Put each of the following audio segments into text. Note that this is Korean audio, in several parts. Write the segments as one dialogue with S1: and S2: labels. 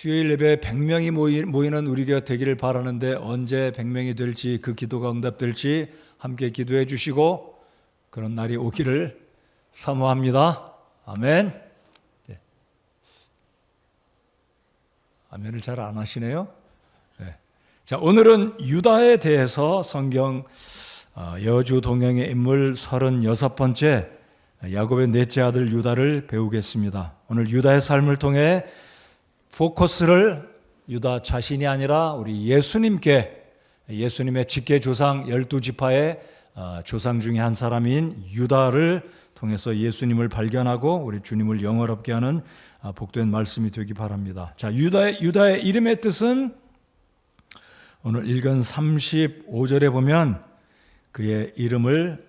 S1: 수요일 예배에 100명이 모이는 우리가 되기를 바라는데 언제 100명이 될지 그 기도가 응답될지 함께 기도해 주시고 그런 날이 오기를 사모합니다. 아멘. 네. 아멘을 잘 안 하시네요. 네. 자, 오늘은 유다에 대해서 성경 여주 동행의 인물 36번째 야곱의 넷째 아들 유다를 배우겠습니다. 오늘 유다의 삶을 통해 포커스를 유다 자신이 아니라 우리 예수님의 직계 조상 12지파의 조상 중에 한 사람인 유다를 통해서 예수님을 발견하고 우리 주님을 영화롭게 하는 복된 말씀이 되기 바랍니다. 자, 유다의 이름의 뜻은 오늘 읽은 35절에 보면 그의 이름을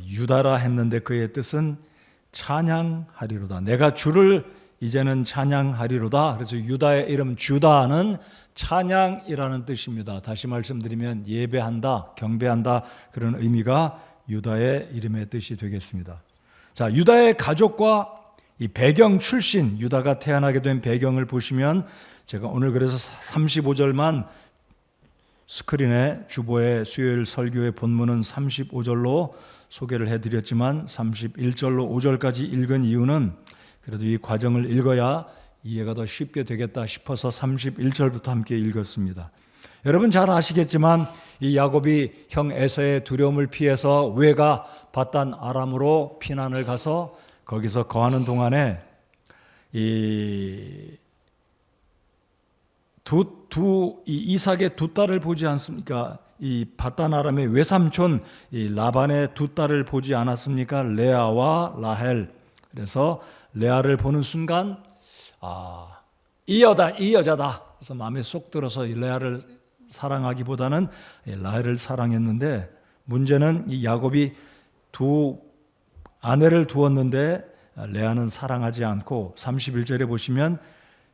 S1: 유다라 했는데 그의 뜻은 찬양하리로다. 내가 주를 이제는 찬양하리로다. 그래서 유다의 이름 주다는 찬양이라는 뜻입니다. 다시 말씀드리면 예배한다, 경배한다 그런 의미가 유다의 이름의 뜻이 되겠습니다. 자, 유다의 가족과 이 배경 출신, 유다가 태어나게 된 배경을 보시면 제가 오늘 그래서 35절만 스크린에 주보의 수요일 설교의 본문은 35절로 소개를 해드렸지만 31절로 5절까지 읽은 이유는 그래도 이 과정을 읽어야 이해가 더 쉽게 되겠다 싶어서 31절부터 함께 읽었습니다. 여러분 잘 아시겠지만 이 야곱이 형 에서의 두려움을 피해서 외가 바단 아람으로 피난을 가서 거기서 거하는 동안에 이삭의 두 딸을 보지 않습니까? 이 바단 아람의 외삼촌 이 라반의 두 딸을 보지 않았습니까? 레아와 라헬. 그래서 레아를 보는 순간 이 여자다. 그래서 마음에 쏙 들어서 레아를 사랑하기보다는 라헬을 사랑했는데 문제는 이 야곱이 두 아내를 두었는데 레아는 사랑하지 않고 31절에 보시면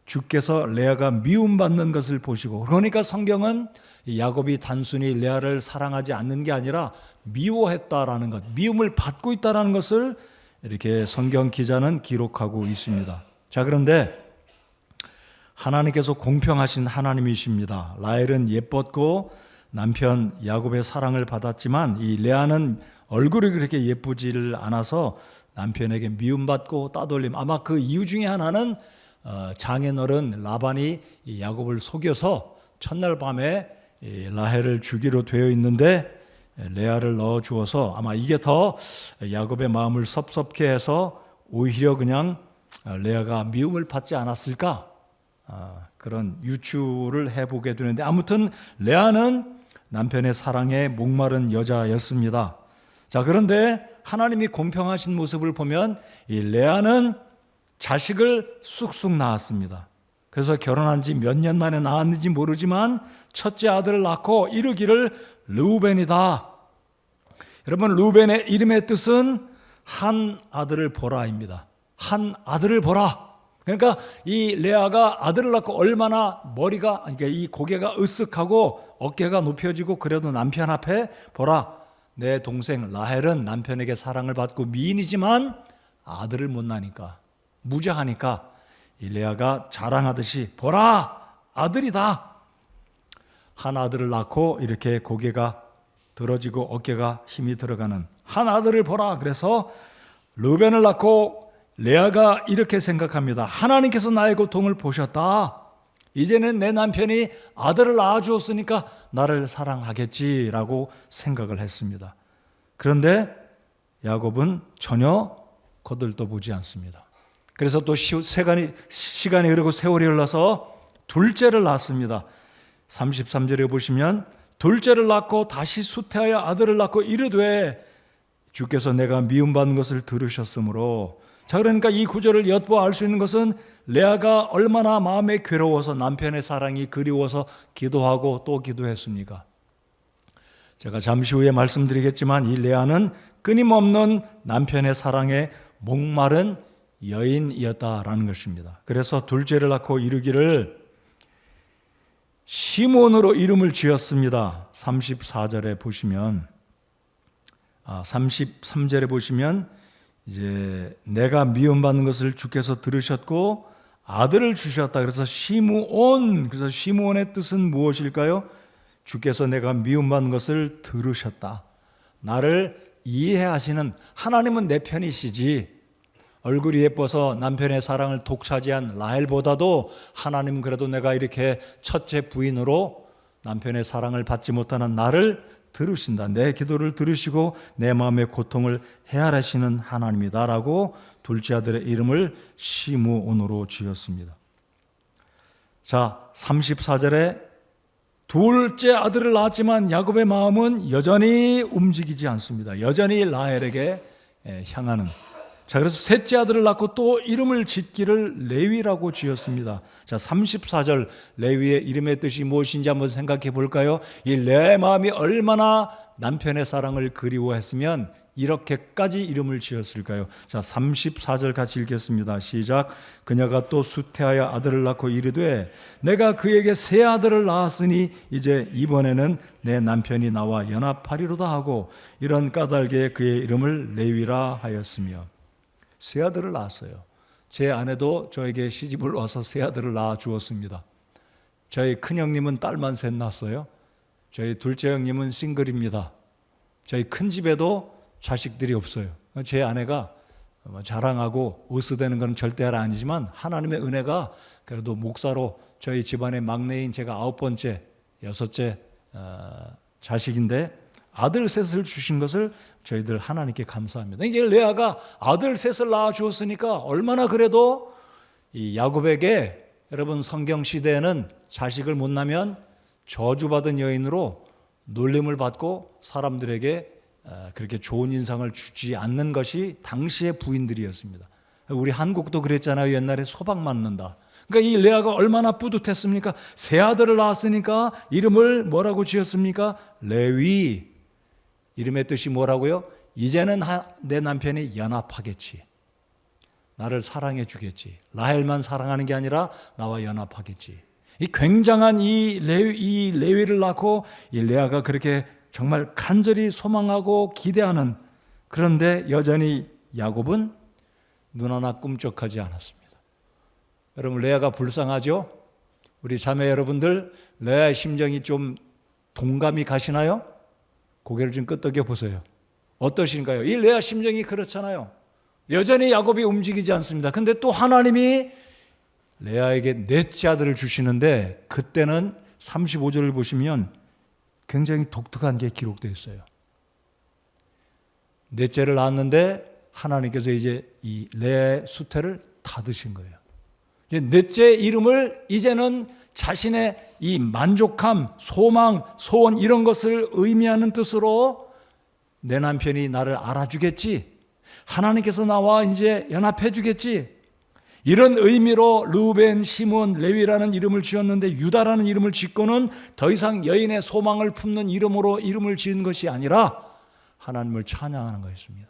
S1: 주께서 레아가 미움받는 것을 보시고 그러니까 성경은 야곱이 단순히 레아를 사랑하지 않는 게 아니라 미워했다라는 것, 미움을 받고 있다라는 것을 이렇게 성경 기자는 기록하고 있습니다. 자, 그런데 하나님께서 공평하신 하나님이십니다. 라헬은 예뻤고 남편 야곱의 사랑을 받았지만 이 레아는 얼굴이 그렇게 예쁘지를 않아서 남편에게 미움받고 따돌림. 아마 그 이유 중에 하나는 장인어른 라반이 야곱을 속여서 첫날 밤에 라헬을 주기로 되어 있는데 레아를 넣어 주어서 아마 이게 더 야곱의 마음을 섭섭케 해서 오히려 그냥 레아가 미움을 받지 않았을까 그런 유추를 해보게 되는데 아무튼 레아는 남편의 사랑에 목마른 여자였습니다. 자, 그런데 하나님이 공평하신 모습을 보면 이 레아는 자식을 쑥쑥 낳았습니다. 그래서 결혼한 지 몇 년 만에 낳았는지 모르지만 첫째 아들을 낳고 이르기를 르우벤이다. 여러분, 르우벤의 이름의 뜻은 한 아들을 보라입니다. 한 아들을 보라. 그러니까 이 레아가 아들을 낳고 얼마나 그러니까 이 고개가 으쓱하고 어깨가 높여지고 그래도 남편 앞에 보라. 내 동생 라헬은 남편에게 사랑을 받고 미인이지만 아들을 못 낳으니까 무자하니까 이 레아가 자랑하듯이 보라 아들이다. 한 아들을 낳고 이렇게 고개가 들어지고 어깨가 힘이 들어가는 한 아들을 보라. 그래서 르벤을 낳고 레아가 이렇게 생각합니다. 하나님께서 나의 고통을 보셨다. 이제는 내 남편이 아들을 낳아주었으니까 나를 사랑하겠지라고 생각을 했습니다. 그런데 야곱은 전혀 거들떠보지 않습니다. 그래서 또 시간이 흐르고 세월이 흘러서 둘째를 낳습니다. 33절에 보시면 둘째를 낳고 다시 수태하여 아들을 낳고 이르되 주께서 내가 미움받는 것을 들으셨으므로. 자, 그러니까 이 구절을 엿보아 알 수 있는 것은 레아가 얼마나 마음에 괴로워서 남편의 사랑이 그리워서 기도하고 또 기도했습니까? 제가 잠시 후에 말씀드리겠지만 이 레아는 끊임없는 남편의 사랑에 목마른 여인이었다라는 것입니다. 그래서 둘째를 낳고 이르기를 시몬으로 이름을 지었습니다. 34절에 보시면 33절에 보시면 이제 내가 미움받는 것을 주께서 들으셨고 아들을 주셨다. 그래서 시므온, 그래서 시므온의 뜻은 무엇일까요? 주께서 내가 미움받는 것을 들으셨다. 나를 이해하시는, 하나님은 내 편이시지, 얼굴이 예뻐서 남편의 사랑을 독차지한 라헬보다도 하나님은 그래도 내가 이렇게 첫째 부인으로 남편의 사랑을 받지 못하는 나를 들으신다. 내 기도를 들으시고 내 마음의 고통을 헤아리시는 하나님이다라고 둘째 아들의 이름을 시므온으로 지었습니다. 자, 34절에 둘째 아들을 낳았지만 야곱의 마음은 여전히 움직이지 않습니다. 여전히 라헬에게 향하는. 자, 그래서 셋째 아들을 낳고 또 이름을 짓기를 레위라고 지었습니다. 자, 34절 레위의 이름의 뜻이 무엇인지 한번 생각해 볼까요? 이 레아의 마음이 얼마나 남편의 사랑을 그리워했으면 이렇게까지 이름을 지었을까요? 자, 34절 같이 읽겠습니다. 시작. 그녀가 또 수태하여 아들을 낳고 이르되 내가 그에게 세 아들을 낳았으니 이제 이번에는 내 남편이 나와 연합하리로다 하고 이런 까닭에 그의 이름을 레위라 하였으며. 세 아들을 낳았어요. 제 아내도 저에게 시집을 와서 세 아들을 낳아 주었습니다. 저희 큰형님은 딸만 셋 낳았어요. 저희 둘째 형님은 싱글입니다. 저희 큰 집에도 자식들이 없어요. 제 아내가 자랑하고 으스대는 건 절대 아니지만 하나님의 은혜가 그래도 목사로 저희 집안의 막내인 제가 9번째, 6째 자식인데 아들 셋을 주신 것을 저희들 하나님께 감사합니다. 이게 레아가 아들 셋을 낳아 주었으니까 얼마나 그래도 이 야곱에게, 여러분 성경 시대에는 자식을 못 낳으면 저주받은 여인으로 놀림을 받고 사람들에게 그렇게 좋은 인상을 주지 않는 것이 당시의 부인들이었습니다. 우리 한국도 그랬잖아요. 옛날에 소박 맞는다. 그러니까 이 레아가 얼마나 뿌듯했습니까? 세 아들을 낳았으니까 이름을 뭐라고 지었습니까? 레위. 이름의 뜻이 뭐라고요? 이제는 내 남편이 연합하겠지. 나를 사랑해 주겠지. 라헬만 사랑하는 게 아니라 나와 연합하겠지. 이 굉장한 이 레위를 낳고 이 레아가 그렇게 정말 간절히 소망하고 기대하는, 그런데 여전히 야곱은 눈 하나 꿈쩍하지 않았습니다. 여러분, 레아가 불쌍하죠? 우리 자매 여러분들, 레아의 심정이 좀 동감이 가시나요? 고개를 좀 끄덕여 보세요. 어떠신가요? 이 레아 심정이 그렇잖아요. 여전히 야곱이 움직이지 않습니다. 근데 또 하나님이 레아에게 넷째 아들을 주시는데, 그때는 35절을 보시면 굉장히 독특한 게 기록되어 있어요. 넷째를 낳았는데 하나님께서 이제 이 레아의 수태를 닫으신 거예요. 넷째 이름을 이제는 자신의 이 만족함, 소망, 소원 이런 것을 의미하는 뜻으로 내 남편이 나를 알아주겠지, 하나님께서 나와 이제 연합해 주겠지, 이런 의미로 르우벤, 시므온, 레위라는 이름을 지었는데 유다라는 이름을 짓고는 더 이상 여인의 소망을 품는 이름으로 이름을 지은 것이 아니라 하나님을 찬양하는 것입니다.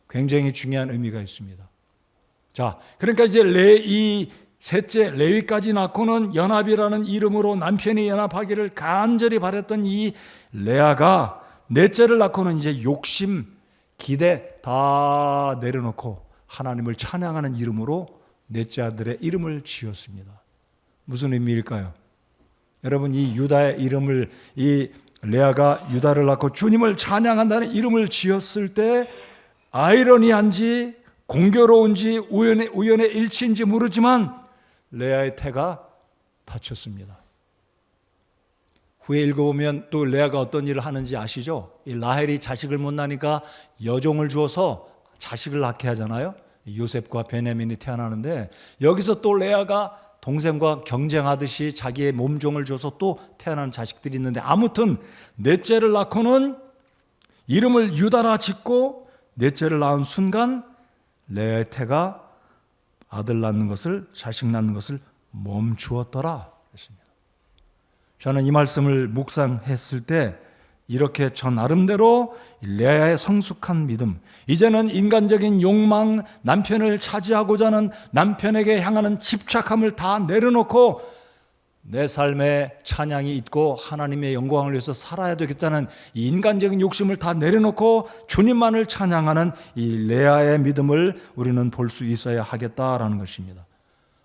S1: 굉장히 중요한 의미가 있습니다. 자, 그러니까 이제 이 셋째 레위까지 낳고는 연합이라는 이름으로 남편이 연합하기를 간절히 바랬던 이 레아가 넷째를 낳고는 이제 욕심, 기대 다 내려놓고 하나님을 찬양하는 이름으로 넷째 아들의 이름을 지었습니다. 무슨 의미일까요? 여러분, 이 유다의 이름을, 이 레아가 유다를 낳고 주님을 찬양한다는 이름을 지었을 때 아이러니한지 공교로운지 우연의 일치인지 모르지만 레아의 태가 다쳤습니다. 후에 읽어보면 또 레아가 어떤 일을 하는지 아시죠? 이 라헬이 자식을 못 낳으니까 여종을 주어서 자식을 낳게 하잖아요. 요셉과 베냐민이 태어나는데 여기서 또 레아가 동생과 경쟁하듯이 자기의 몸종을 줘서 또 태어나는 자식들이 있는데, 아무튼 넷째를 낳고는 이름을 유다라 짓고 넷째를 낳은 순간 레아의 태가 아들 낳는 것을, 자식 낳는 것을 멈추었더라 했습니다. 저는 이 말씀을 묵상했을 때 이렇게 저 나름대로 레아의 성숙한 믿음, 이제는 인간적인 욕망, 남편을 차지하고자 하는 남편에게 향하는 집착함을 다 내려놓고 내 삶에 찬양이 있고 하나님의 영광을 위해서 살아야 되겠다는 이 인간적인 욕심을 다 내려놓고 주님만을 찬양하는 이 레아의 믿음을 우리는 볼 수 있어야 하겠다라는 것입니다.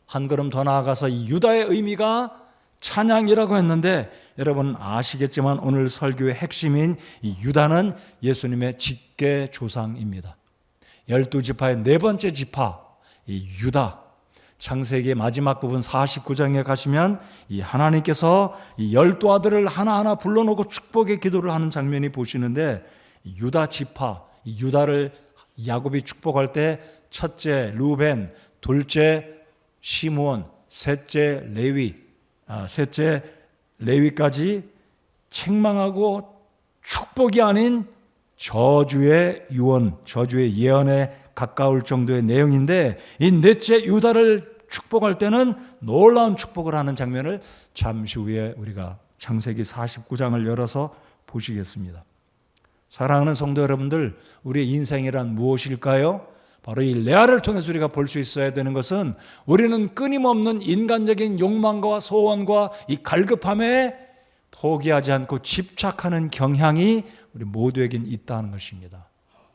S1: 한 걸음 더 나아가서 이 유다의 의미가 찬양이라고 했는데, 여러분 아시겠지만 오늘 설교의 핵심인 이 유다는 예수님의 직계 조상입니다. 12지파의 네 번째 지파 이 유다, 창세기의 마지막 부분 49장에 가시면 이 하나님께서 이 12아들을 하나하나 불러놓고 축복의 기도를 하는 장면이 보시는데, 이 유다 지파, 이 유다를 야곱이 축복할 때 첫째 루벤, 둘째 시므온, 셋째 레위까지 책망하고 축복이 아닌 저주의 유언, 저주의 예언에 가까울 정도의 내용인데, 이 넷째 유다를 축복할 때는 놀라운 축복을 하는 장면을 잠시 후에 우리가 창세기 49장을 열어서 보시겠습니다. 사랑하는 성도 여러분들, 우리의 인생이란 무엇일까요? 바로 이 레아를 통해서 우리가 볼 수 있어야 되는 것은, 우리는 끊임없는 인간적인 욕망과 소원과 이 갈급함에 포기하지 않고 집착하는 경향이 우리 모두에겐 있다는 것입니다.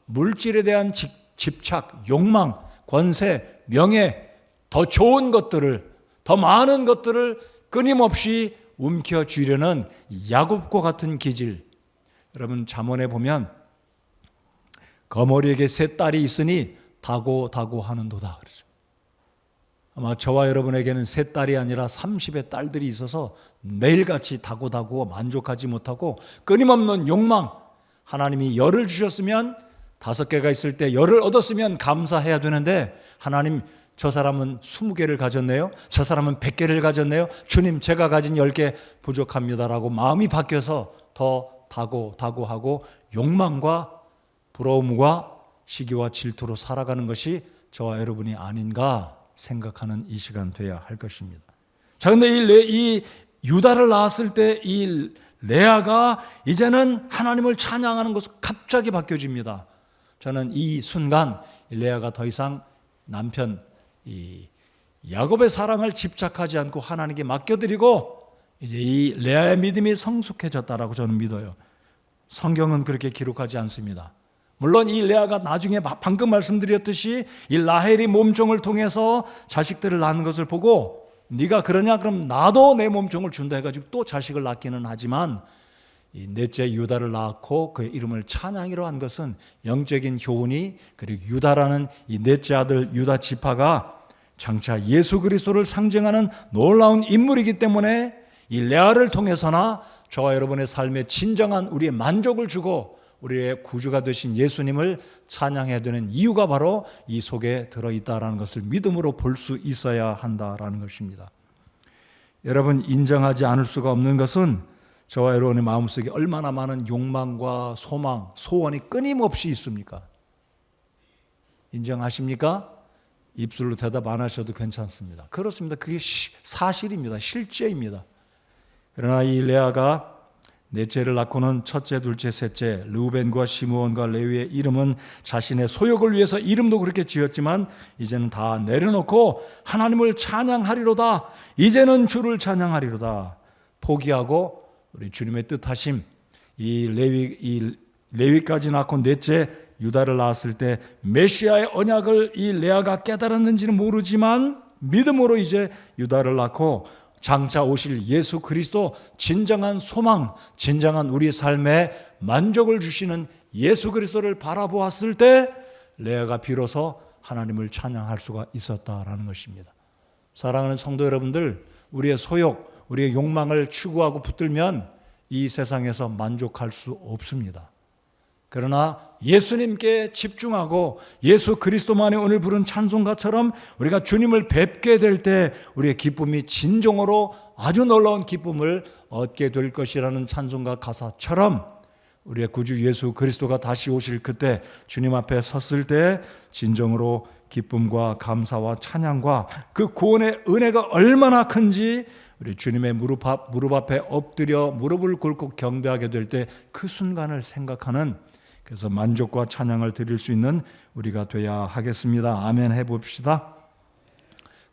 S1: 물질에 대한 집착, 욕망, 권세, 명예, 더 좋은 것들을, 더 많은 것들을 끊임없이 움켜쥐려는 야곱과 같은 기질. 여러분 잠언에 보면 거머리에게 세 딸이 있으니 다고 하는도다 그러죠. 아마 저와 여러분에게는 세 딸이 아니라 30의 딸들이 있어서 매일같이 다고 만족하지 못하고 끊임없는 욕망, 하나님이 열을 주셨으면 5개가 있을 때 열을 얻었으면 감사해야 되는데, 하나님 저 사람은 20개를 가졌네요, 저 사람은 100개를 가졌네요, 주님 제가 가진 10개 부족합니다라고 마음이 바뀌어서 더 다고 하고 욕망과 부러움과 시기와 질투로 살아가는 것이 저와 여러분이 아닌가 생각하는 이 시간 돼야 할 것입니다. 자, 근데 이 유다를 낳았을 때 이 레아가 이제는 하나님을 찬양하는 것으로 갑자기 바뀌어집니다. 저는 이 순간 레아가 더 이상 남편 이 야곱의 사랑을 집착하지 않고 하나님께 맡겨드리고 이제 이 레아의 믿음이 성숙해졌다라고 저는 믿어요. 성경은 그렇게 기록하지 않습니다. 물론 이 레아가 나중에 방금 말씀드렸듯이 이 라헬이 몸종을 통해서 자식들을 낳는 것을 보고, 네가 그러냐 그럼 나도 내 몸종을 준다 해가지고 또 자식을 낳기는 하지만, 이 넷째 유다를 낳고 그의 이름을 찬양이로 한 것은 영적인 교훈이, 그리고 유다라는 이 넷째 아들 유다 지파가 장차 예수 그리스도를 상징하는 놀라운 인물이기 때문에 이 레아를 통해서나 저와 여러분의 삶에 진정한 우리의 만족을 주고 우리의 구주가 되신 예수님을 찬양해야 되는 이유가 바로 이 속에 들어있다라는 것을 믿음으로 볼 수 있어야 한다라는 것입니다. 여러분, 인정하지 않을 수가 없는 것은 저와 여러분의 마음속에 얼마나 많은 욕망과 소망, 소원이 끊임없이 있습니까? 인정하십니까? 입술로 대답 안 하셔도 괜찮습니다. 그렇습니다. 그게 사실입니다. 실제입니다. 그러나 이 레아가 넷째를 낳고는 첫째, 둘째, 셋째 르우벤과 시므온과 레위의 이름은 자신의 소욕을 위해서 이름도 그렇게 지었지만 이제는 다 내려놓고 하나님을 찬양하리로다, 이제는 주를 찬양하리로다 포기하고 우리 주님의 뜻하심, 이 레위까지 낳고 넷째 유다를 낳았을 때 메시아의 언약을 이 레아가 깨달았는지는 모르지만 믿음으로 이제 유다를 낳고 장차 오실 예수 그리스도, 진정한 소망, 진정한 우리 삶에 만족을 주시는 예수 그리스도를 바라보았을 때 레아가 비로소 하나님을 찬양할 수가 있었다라는 것입니다. 사랑하는 성도 여러분들, 우리의 소욕, 우리의 욕망을 추구하고 붙들면 이 세상에서 만족할 수 없습니다. 그러나 예수님께 집중하고 예수 그리스도만이 오늘 부른 찬송가처럼 우리가 주님을 뵙게 될 때 우리의 기쁨이 진정으로 아주 놀라운 기쁨을 얻게 될 것이라는 찬송가 가사처럼, 우리의 구주 예수 그리스도가 다시 오실 그때 주님 앞에 섰을 때 진정으로 기쁨과 감사와 찬양과 그 구원의 은혜가 얼마나 큰지 우리 주님의 무릎 앞에 엎드려 무릎을 꿇고 경배하게 될 때 그 순간을 생각하는, 그래서 만족과 찬양을 드릴 수 있는 우리가 돼야 하겠습니다. 아멘 해봅시다.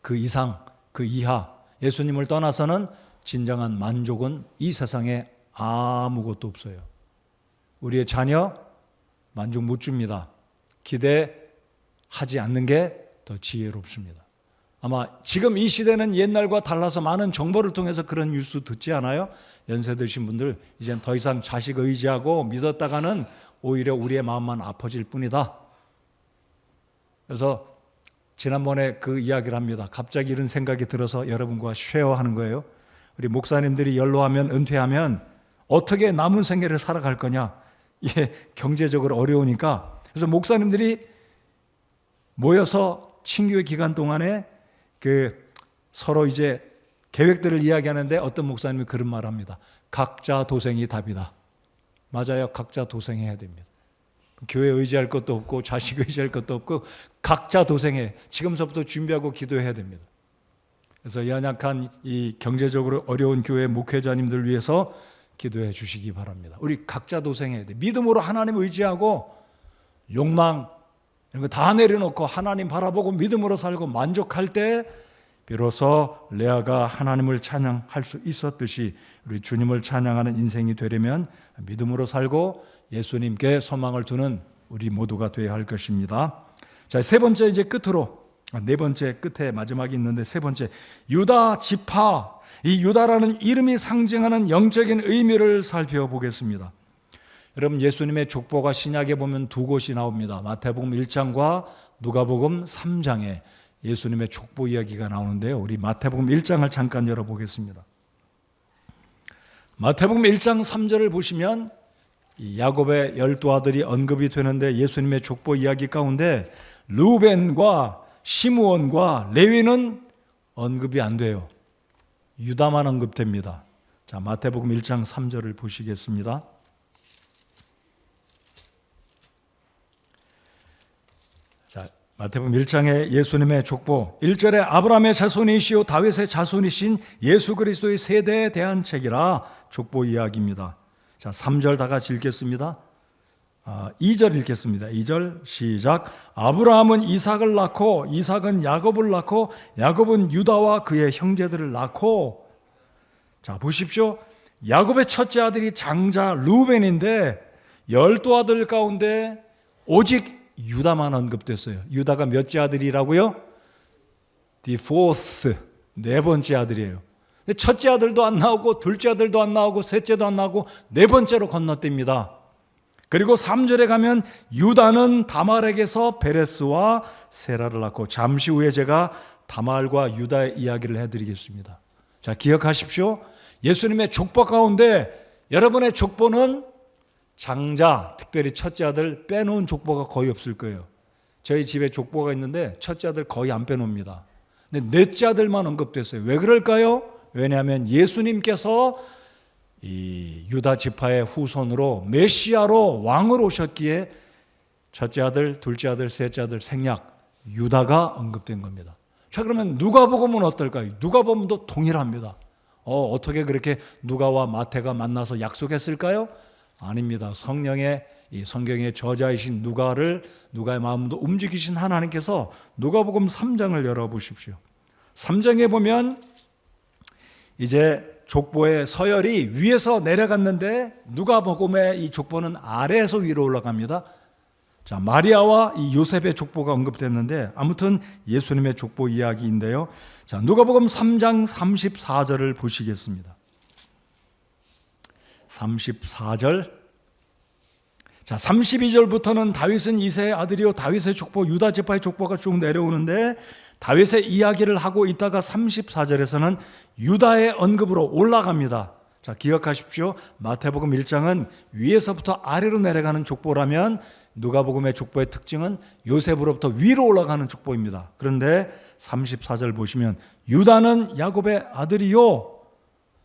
S1: 그 이상, 그 이하 예수님을 떠나서는 진정한 만족은 이 세상에 아무것도 없어요. 우리의 자녀 만족 못 줍니다. 기대하지 않는 게 더 지혜롭습니다. 아마 지금 이 시대는 옛날과 달라서 많은 정보를 통해서 그런 뉴스 듣지 않아요? 연세 드신 분들 이젠 더 이상 자식 의지하고 믿었다가는 오히려 우리의 마음만 아파질 뿐이다. 그래서 지난번에 그 이야기를 합니다. 갑자기 이런 생각이 들어서 여러분과 쉐어하는 거예요. 우리 목사님들이 연로하면 은퇴하면 어떻게 남은 생애를 살아갈 거냐. 이게 경제적으로 어려우니까. 그래서 목사님들이 모여서 친교회 기간 동안에 서로 이제 계획들을 이야기하는데 어떤 목사님이 그런 말을 합니다. 각자 도생이 답이다. 맞아요. 각자 도생해야 됩니다. 교회 의지할 것도 없고 자식 의지할 것도 없고 각자 도생해. 지금서부터 준비하고 기도해야 됩니다. 그래서 연약한 이 경제적으로 어려운 교회 목회자님들 위해서 기도해 주시기 바랍니다. 우리 각자 도생해야 돼. 믿음으로 하나님 의지하고 욕망 이런 거 다 내려놓고 하나님 바라보고 믿음으로 살고 만족할 때 비로소 레아가 하나님을 찬양할 수 있었듯이 우리 주님을 찬양하는 인생이 되려면 믿음으로 살고 예수님께 소망을 두는 우리 모두가 되어야 할 것입니다. 자, 세 번째 이제 끝으로 네 번째 끝에 마지막이 있는데 세 번째 유다 지파. 이 유다라는 이름이 상징하는 영적인 의미를 살펴보겠습니다. 여러분 예수님의 족보가 신약에 보면 두 곳이 나옵니다. 마태복음 1장과 누가복음 3장에 예수님의 족보 이야기가 나오는데요. 우리 마태복음 1장을 잠깐 열어보겠습니다. 마태복음 1장 3절을 보시면 이 야곱의 12아들이 언급이 되는데 예수님의 족보 이야기 가운데 르우벤과 시므온과 레위는 언급이 안 돼요. 유다만 언급됩니다. 자, 마태복음 1장 3절을 보시겠습니다. 자, 마태복음 1장의 예수님의 족보 1절에 아브라함의 자손이시오 다윗의 자손이신 예수 그리스도의 세대에 대한 책이라 족보 이야기입니다. 자, 3절 다 같이 읽겠습니다. 2절 읽겠습니다. 2절 시작. 아브라함은 이삭을 낳고 이삭은 야곱을 낳고 야곱은 유다와 그의 형제들을 낳고. 자, 보십시오. 야곱의 첫째 아들이 장자 루벤인데 12아들 가운데 오직 유다만 언급됐어요. 유다가 몇째 아들이라고요? The fourth, 네 번째 아들이에요. 첫째 아들도 안 나오고 둘째 아들도 안 나오고 셋째도 안 나오고 네 번째로 건너뜁니다. 그리고 3절에 가면 유다는 다말에게서 베레스와 세라를 낳고. 잠시 후에 제가 다말과 유다의 이야기를 해드리겠습니다. 자, 기억하십시오. 예수님의 족보 가운데 여러분의 족보는 장자, 특별히 첫째 아들 빼놓은 족보가 거의 없을 거예요. 저희 집에 족보가 있는데 첫째 아들 거의 안 빼놓습니다. 근데 넷째 아들만 언급됐어요. 왜 그럴까요? 왜냐하면 예수님께서 이 유다 지파의 후손으로 메시아로 왕으로 오셨기에 첫째 아들, 둘째 아들, 셋째 아들 생략 유다가 언급된 겁니다. 자, 그러면 누가복음은 어떨까요? 누가복음도 동일합니다. 어떻게 그렇게 누가와 마태가 만나서 약속했을까요? 아닙니다. 성령의 이 성경의 저자이신 누가의 마음도 움직이신 하나님께서 누가복음 3장을 열어보십시오. 3장에 보면 이제 족보의 서열이 위에서 내려갔는데 누가복음의 이 족보는 아래에서 위로 올라갑니다. 자, 마리아와 이 요셉의 족보가 언급됐는데 아무튼 예수님의 족보 이야기인데요. 자, 누가복음 3장 34절을 보시겠습니다. 34절. 자, 32절부터는 다윗은 이새의 아들이요 다윗의 족보 유다 지파의 족보가 쭉 내려오는데 다윗의 이야기를 하고 있다가 34절에서는 유다의 언급으로 올라갑니다. 자, 기억하십시오. 마태복음 1장은 위에서부터 아래로 내려가는 족보라면 누가복음의 족보의 특징은 요셉으로부터 위로 올라가는 족보입니다. 그런데 34절 보시면 유다는 야곱의 아들이요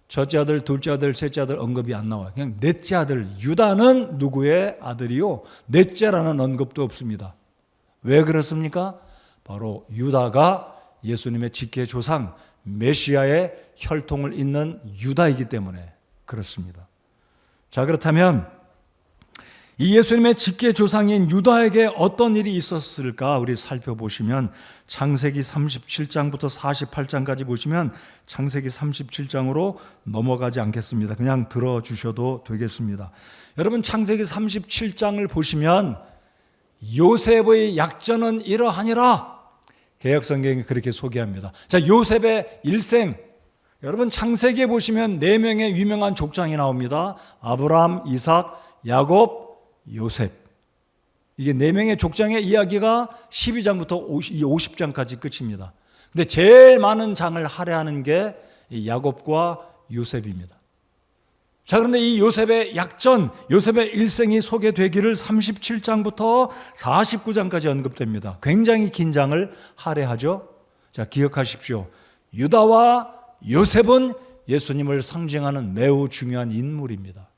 S1: 첫째 아들, 둘째 아들, 셋째 아들 언급이 안 나와요. 그냥 넷째 아들 유다는 누구의 아들이요 넷째라는 언급도 없습니다. 왜 그렇습니까? 바로 유다가 예수님의 직계 조상 메시아의 혈통을 잇는 유다이기 때문에 그렇습니다. 자, 그렇다면 이 예수님의 직계 조상인 유다에게 어떤 일이 있었을까 우리 살펴보시면 창세기 37장부터 48장까지 보시면 창세기 37장으로 넘어가지 않겠습니다. 그냥 들어주셔도 되겠습니다. 여러분 창세기 37장을 보시면 요셉의 약전은 이러하니라. 개역 성경이 그렇게 소개합니다. 자, 요셉의 일생. 여러분 창세기에 보시면 4명의 유명한 족장이 나옵니다. 아브라함, 이삭, 야곱, 요셉. 이게 4명의 족장의 이야기가 12장부터 50장까지 끝입니다. 근데 제일 많은 장을 할애하는 게 이 야곱과 요셉입니다. 자, 그런데 이 요셉의 약전, 요셉의 일생이 소개되기를 37장부터 49장까지 언급됩니다. 굉장히 긴 장을 할애하죠. 자, 기억하십시오. 유다와 요셉은 예수님을 상징하는 매우 중요한 인물입니다.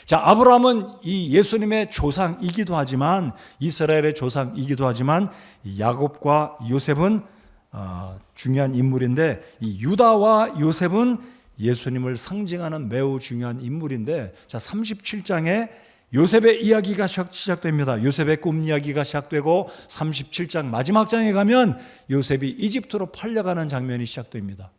S1: 자, 아브라함은 이 예수님의 조상이기도 하지만, 이스라엘의 조상이기도 하지만, 야곱과 요셉은 중요한 인물인데, 이 유다와 요셉은 예수님을 상징하는 매우 중요한 인물인데, 자, 37장에 요셉의 이야기가 시작됩니다. 요셉의 꿈 이야기가 시작되고 37장 마지막 장에 가면 요셉이 이집트로 팔려가는 장면이 시작됩니다.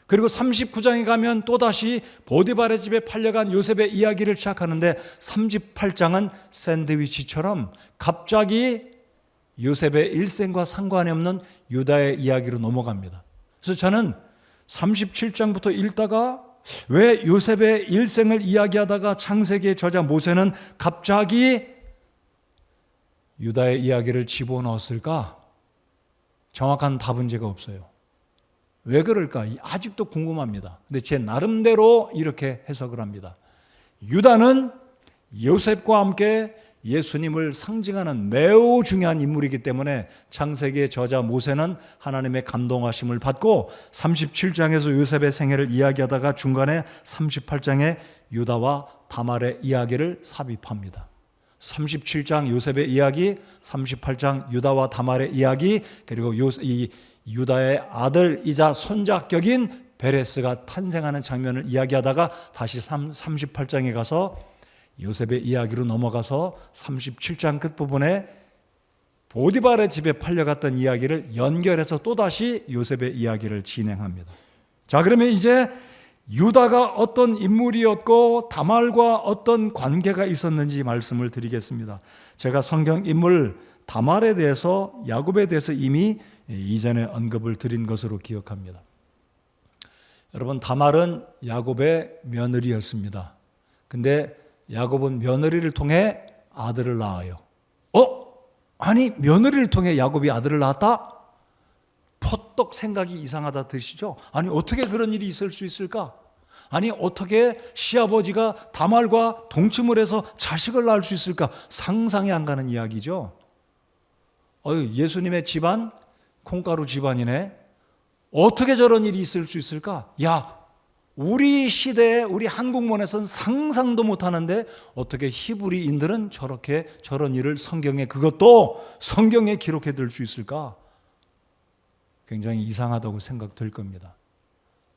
S1: 그리고 39장에 가면 또다시 보디발의 집에 팔려간 요셉의 이야기를 시작하는데 38장은 샌드위치처럼 갑자기 요셉의 일생과 상관이 없는 유다의 이야기로 넘어갑니다. 그래서 저는 37장부터 읽다가 왜 요셉의 일생을 이야기하다가 창세기의 저자 모세는 갑자기 유다의 이야기를 집어넣었을까? 정확한 답은 제가 없어요. 왜 그럴까? 아직도 궁금합니다. 근데 제 나름대로 이렇게 해석을 합니다. 유다는 요셉과 함께 예수님을 상징하는 매우 중요한 인물이기 때문에 창세기의 저자 모세는 하나님의 감동하심을 받고 37장에서 요셉의 생애를 이야기하다가 중간에 38장에 유다와 다말의 이야기를 삽입합니다. 37장 요셉의 이야기, 38장 유다와 다말의 이야기, 그리고 이 유다의 아들이자 손자격인 베레스가 탄생하는 장면을 이야기하다가 다시 38장에 가서 요셉의 이야기로 넘어가서 37장 끝부분에 보디발의 집에 팔려갔던 이야기를 연결해서 또다시 요셉의 이야기를 진행합니다. 자, 그러면 이제 유다가 어떤 인물이었고 다말과 어떤 관계가 있었는지 말씀을 드리겠습니다. 제가 성경 인물 다말에 대해서, 야곱에 대해서 이미 이전에 언급을 드린 것으로 기억합니다. 여러분, 다말은 야곱의 며느리였습니다. 근데 야곱은 며느리를 통해 아들을 낳아요. 아니, 며느리를 통해 야곱이 아들을 낳았다? 퍼떡 생각이 이상하다 드시죠? 아니, 어떻게 그런 일이 있을 수 있을까? 아니, 어떻게 시아버지가 다말과 동침을 해서 자식을 낳을 수 있을까? 상상이 안 가는 이야기죠. 예수님의 집안, 콩가루 집안이네. 어떻게 저런 일이 있을 수 있을까? 야, 우리 시대에 우리 한국문에서는 상상도 못하는데 어떻게 히브리인들은 저런 일을 성경에, 그것도 성경에 기록해 둘 수 있을까? 굉장히 이상하다고 생각될 겁니다.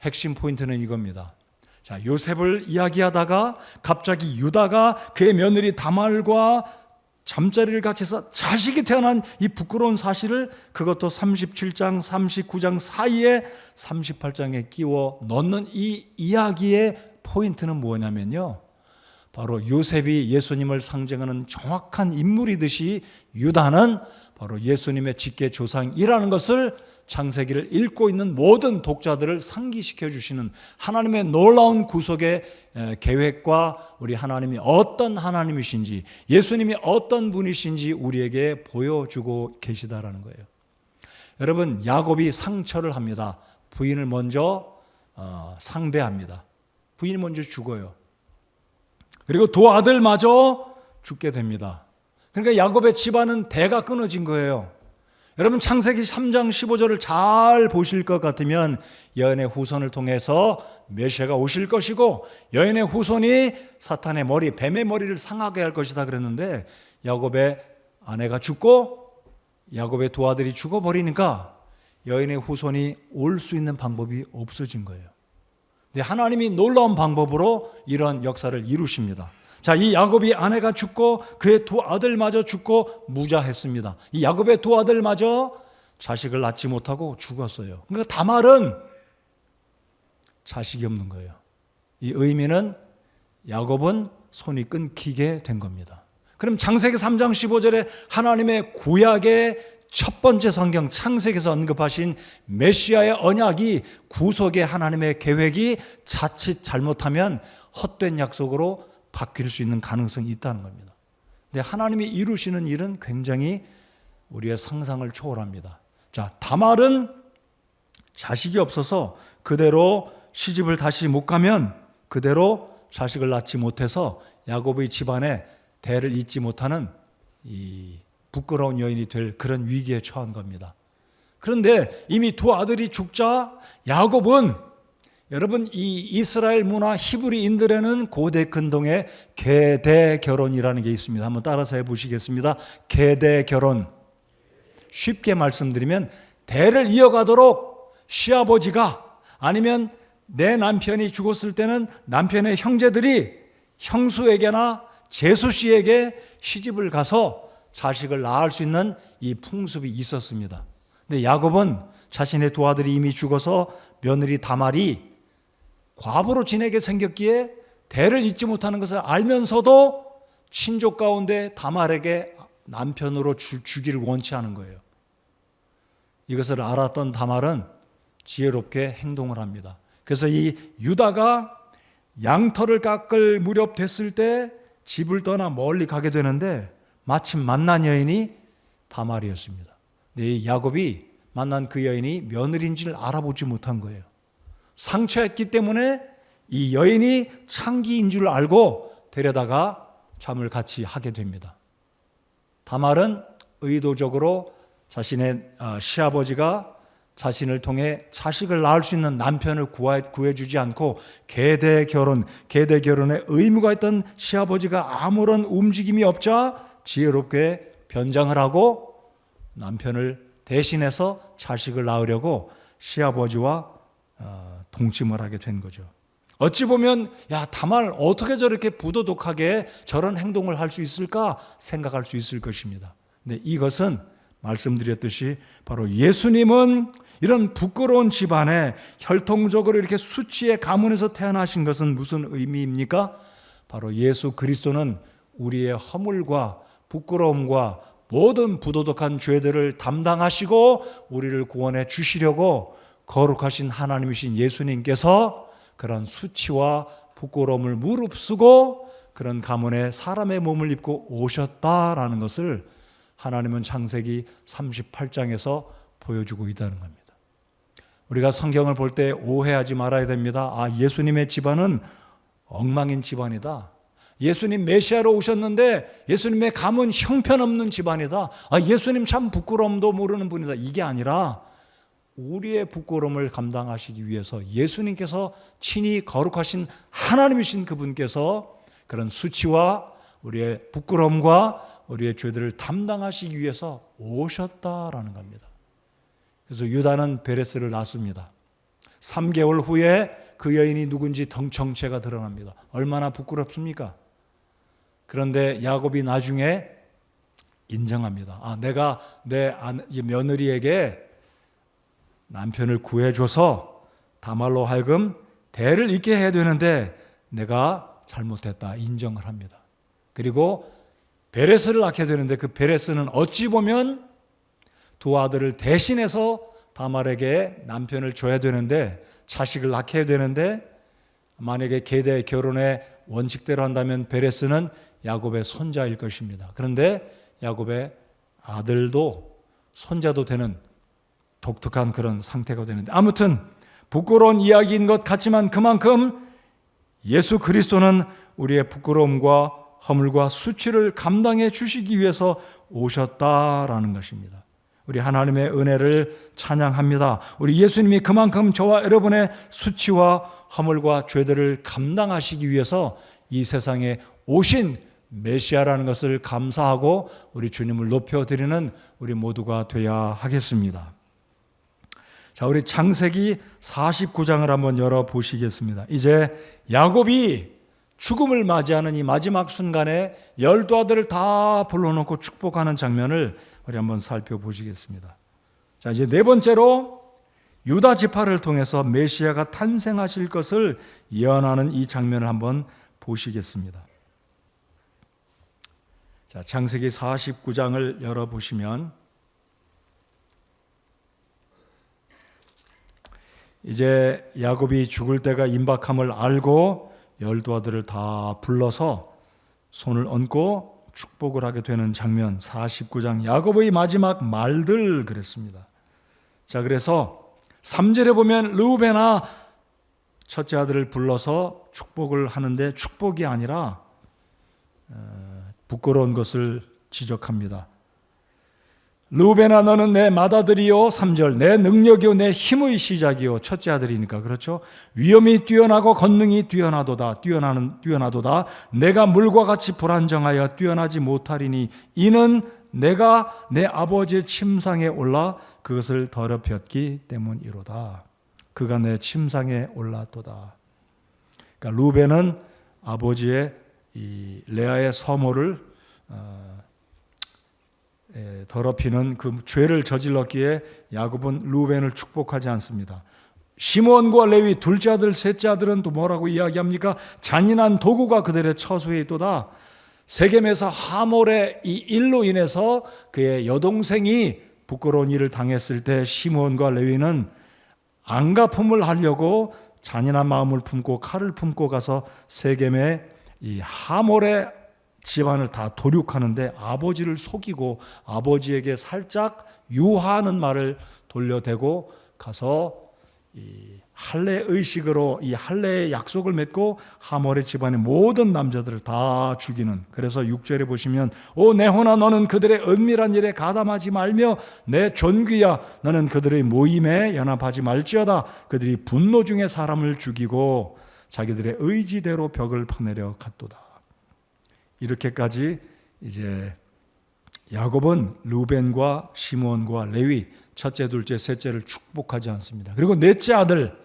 S1: 핵심 포인트는 이겁니다. 자, 요셉을 이야기하다가 갑자기 유다가 그의 며느리 다말과 잠자리를 같이 해서 자식이 태어난 이 부끄러운 사실을, 그것도 37장, 39장 사이에 38장에 끼워 넣는 이 이야기의 포인트는 뭐냐면요, 바로 요셉이 예수님을 상징하는 정확한 인물이듯이 유다는 바로 예수님의 직계 조상이라는 것을 창세기를 읽고 있는 모든 독자들을 상기시켜 주시는 하나님의 놀라운 구속의 계획과 우리 하나님이 어떤 하나님이신지, 예수님이 어떤 분이신지 우리에게 보여주고 계시다라는 거예요. 여러분, 야곱이 상처를 합니다. 부인을 먼저 상배합니다. 부인이 먼저 죽어요. 그리고 두 아들마저 죽게 됩니다. 그러니까 야곱의 집안은 대가 끊어진 거예요. 여러분, 창세기 3장 15절을 잘 보실 것 같으면 여인의 후손을 통해서 메시아가 오실 것이고 여인의 후손이 사탄의 머리, 뱀의 머리를 상하게 할 것이다 그랬는데, 야곱의 아내가 죽고 야곱의 두 아들이 죽어버리니까 여인의 후손이 올 수 있는 방법이 없어진 거예요. 근데 하나님이 놀라운 방법으로 이런 역사를 이루십니다. 자, 이 야곱이 아내가 죽고 그의 두 아들마저 죽고 무자했습니다. 이 야곱의 두 아들마저 자식을 낳지 못하고 죽었어요. 그러니까 다말은 자식이 없는 거예요. 이 의미는 야곱은 손이 끊기게 된 겁니다. 그럼 창세기 3장 15절에 하나님의 구약의 첫 번째 성경 창세기에서 언급하신 메시아의 언약이, 구속의 하나님의 계획이 자칫 잘못하면 헛된 약속으로 바뀔 수 있는 가능성이 있다는 겁니다. 근데 하나님이 이루시는 일은 굉장히 우리의 상상을 초월합니다. 자, 다말은 자식이 없어서 그대로 시집을 다시 못 가면 그대로 자식을 낳지 못해서 야곱의 집안에 대를 잇지 못하는 이 부끄러운 여인이 될 그런 위기에 처한 겁니다. 그런데 이미 두 아들이 죽자 야곱은, 여러분, 이 이스라엘 문화 히브리인들에는 고대 근동에 계대 결혼이라는 게 있습니다. 한번 따라서 해보시겠습니다. 계대 결혼. 쉽게 말씀드리면 대를 이어가도록 시아버지가, 아니면 내 남편이 죽었을 때는 남편의 형제들이 형수에게나 제수씨에게 시집을 가서 자식을 낳을 수 있는 이 풍습이 있었습니다. 근데 야곱은 자신의 두 아들이 이미 죽어서 며느리 다말이 과부로 지내게 생겼기에 대를 잇지 못하는 것을 알면서도 친족 가운데 다말에게 남편으로 주기를 원치 않은 거예요. 이것을 알았던 다말은 지혜롭게 행동을 합니다. 그래서 이 유다가 양털을 깎을 무렵 됐을 때 집을 떠나 멀리 가게 되는데 마침 만난 여인이 다말이었습니다. 이 야곱이 만난 그 여인이 며느리인지를 알아보지 못한 거예요. 상처했기 때문에 이 여인이 창기인 줄 알고 데려다가 잠을 같이 하게 됩니다. 다말은 의도적으로 자신의 시아버지가 자신을 통해 자식을 낳을 수 있는 남편을 구해주지 않고 계대 결혼에 의무가 있던 시아버지가 아무런 움직임이 없자 지혜롭게 변장을 하고 남편을 대신해서 자식을 낳으려고 시아버지와 동침을 하게 된 거죠. 어찌 보면 다말 어떻게 저렇게 부도덕하게 저런 행동을 할 수 있을까 생각할 수 있을 것입니다. 근데 이것은 말씀드렸듯이 바로 예수님은 이런 부끄러운 집안에 혈통적으로 이렇게 수치의 가문에서 태어나신 것은 무슨 의미입니까? 바로 예수 그리스도는 우리의 허물과 부끄러움과 모든 부도덕한 죄들을 담당하시고 우리를 구원해 주시려고 거룩하신 하나님이신 예수님께서 그런 수치와 부끄러움을 무릅쓰고 그런 가문에 사람의 몸을 입고 오셨다라는 것을 하나님은 창세기 38장에서 보여주고 있다는 겁니다. 우리가 성경을 볼 때 오해하지 말아야 됩니다. 예수님의 집안은 엉망인 집안이다. 예수님 메시아로 오셨는데 예수님의 가문 형편없는 집안이다. 예수님 참 부끄러움도 모르는 분이다. 이게 아니라 우리의 부끄러움을 감당하시기 위해서 예수님께서 친히 거룩하신 하나님이신 그분께서 그런 수치와 우리의 부끄러움과 우리의 죄들을 담당하시기 위해서 오셨다라는 겁니다. 그래서 유다는 베레스를 낳습니다. 3개월 후에 그 여인이 누군지 정체가 드러납니다. 얼마나 부끄럽습니까? 그런데 야곱이 나중에 인정합니다. 내가 내 며느리에게 남편을 구해줘서 다말로 하여금 대를 잇게 해야 되는데 내가 잘못했다 인정을 합니다. 그리고 베레스를 낳게 되는데 그 베레스는 어찌 보면 두 아들을 대신해서 다말에게 남편을 줘야 되는데 자식을 낳게 해야 되는데 만약에 계대 결혼의 원칙대로 한다면 베레스는 야곱의 손자일 것입니다. 그런데 야곱의 아들도 손자도 되는 독특한 그런 상태가 되는데 아무튼 부끄러운 이야기인 것 같지만 그만큼 예수 그리스도는 우리의 부끄러움과 허물과 수치를 감당해 주시기 위해서 오셨다라는 것입니다. 우리 하나님의 은혜를 찬양합니다. 우리 예수님이 그만큼 저와 여러분의 수치와 허물과 죄들을 감당하시기 위해서 이 세상에 오신 메시아라는 것을 감사하고 우리 주님을 높여드리는 우리 모두가 되어야 하겠습니다. 자, 우리 창세기 49장을 한번 열어보시겠습니다. 이제 야곱이 죽음을 맞이하는 이 마지막 순간에 12아들을 다 불러놓고 축복하는 장면을 우리 한번 살펴보시겠습니다. 자, 이제 네 번째로 유다 지파를 통해서 메시아가 탄생하실 것을 예언하는 이 장면을 한번 보시겠습니다. 자, 창세기 49장을 열어보시면 이제 야곱이 죽을 때가 임박함을 알고 12아들을 다 불러서 손을 얹고 축복을 하게 되는 장면, 49장 야곱의 마지막 말들 그랬습니다. 자, 그래서 3절에 보면 르우벤아 첫째 아들을 불러서 축복을 하는데 축복이 아니라 부끄러운 것을 지적합니다. 르우벤아 너는 내 맏아들이요, 3절 내 능력이요 내 힘의 시작이요. 첫째 아들이니까 그렇죠. 위엄이 뛰어나고 권능이 뛰어나도다. 내가 물과 같이 불안정하여 뛰어나지 못하리니 이는 내가 내 아버지의 침상에 올라 그것을 더럽혔기 때문이로다. 그가 내 침상에 올랐도다. 그러니까 르우벤은 아버지의 이 레아의 서모를 더럽히는 그 죄를 저질렀기에 야곱은 르우벤을 축복하지 않습니다. 시므온과 레위 둘째 아들, 셋째 아들은 또 뭐라고 이야기합니까? 잔인한 도구가 그들의 처소에 있도다. 세겜에서 하몰의 이 일로 인해서 그의 여동생이 부끄러운 일을 당했을 때 시므온과 레위는 안갚음을 하려고 잔인한 마음을 품고 칼을 품고 가서 세겜의 이 하몰의 집안을 다 도륙하는데 아버지를 속이고 아버지에게 살짝 유하는 말을 돌려대고 가서 이 할례 의식으로 이 할례의 약속을 맺고 하몰의 집안의 모든 남자들을 다 죽이는. 그래서 6절에 보시면 오 내혼아 너는 그들의 은밀한 일에 가담하지 말며 내 존귀야 너는 그들의 모임에 연합하지 말지어다. 그들이 분노 중에 사람을 죽이고 자기들의 의지대로 벽을 파내려 갔도다. 이렇게까지 이제 야곱은 르우벤과 시므온과 레위 첫째, 둘째, 셋째를 축복하지 않습니다. 그리고 넷째 아들,